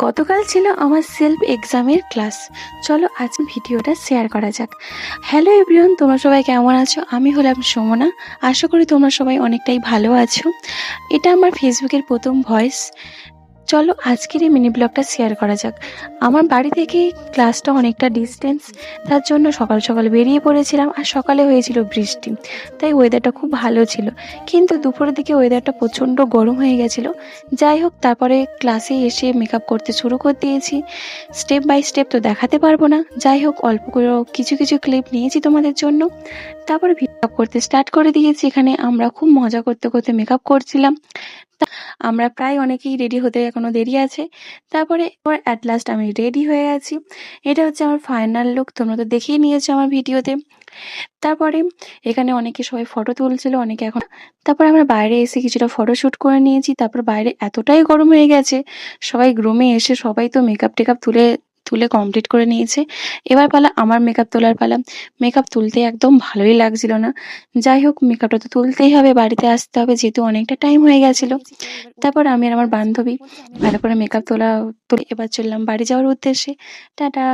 গতকাল ছিল আমার সেলফ এক্সামের ক্লাস। চলো আজ ভিডিওটা শেয়ার করা যাক। হ্যালো এভরিওয়ান, তোমরা সবাই কেমন আছো? আমি হলাম সুমনা। আশা করি তোমরা সবাই অনেকটাই ভালো আছো। এটা আমার ফেসবুকের প্রথম ভয়েস। চলো আজকের এই মিনি ব্লগটা শেয়ার করা যাক। আমার বাড়ি থেকে ক্লাসটা অনেকটা ডিস্টেন্স, তার জন্য সকাল সকাল বেরিয়ে পড়েছিলাম। আর সকালে হয়েছিল বৃষ্টি, তাই ওয়েদারটা খুব ভালো ছিল। কিন্তু দুপুরের দিকে ওয়েদারটা প্রচণ্ড গরম হয়ে গেছিলো। যাই হোক, তারপরে ক্লাসে এসে মেকআপ করতে শুরু করে দিয়েছি। স্টেপ বাই স্টেপ তো দেখাতে পারবো না, যাই হোক অল্প করে কিছু কিছু ক্লিপ নিয়েছি তোমাদের জন্য। তারপরে মেকআপ করতে স্টার্ট করে দিয়েছি। এখানে আমরা খুব মজা করতে করতে মেকআপ করছিলাম। আমরা প্রায় অনেকেই রেডি হতে এখনো দেরি আছে। তারপরে অ্যাট লাস্ট আমি রেডি হয়ে গেছি। এটা হচ্ছে আমার ফাইনাল লুক, তোমরা তো দেখেই নিয়েছো আমার ভিডিওতে। তারপরে এখানে অনেকে সবাই ফটো তুলছিল, অনেকে এখন। তারপরে আমরা বাইরে এসে কিছুটা ফটো শ্যুট করে নিয়েছি। তারপর বাইরে এতটাই গরম হয়ে গেছে, সবাই রুমে এসে সবাই তো মেকআপ টেকআপ তুলে তুলে কমপ্লিট করে নিয়েছে। এবার পালা আমার মেকআপ তোলার পালা। মেকআপ তুলতে একদম ভালোই লাগছিল না। যাই হোক, মেকআপটা তো তুলতেই হবে, বাড়িতে আসতে হবে যেহেতু অনেকটা টাইম হয়ে গেছিলো। তারপর আমি আর আমার বান্ধবী ভালো করে মেকআপ তুলে এবার চললাম বাড়ি যাওয়ার উদ্দেশ্যে। টাটা।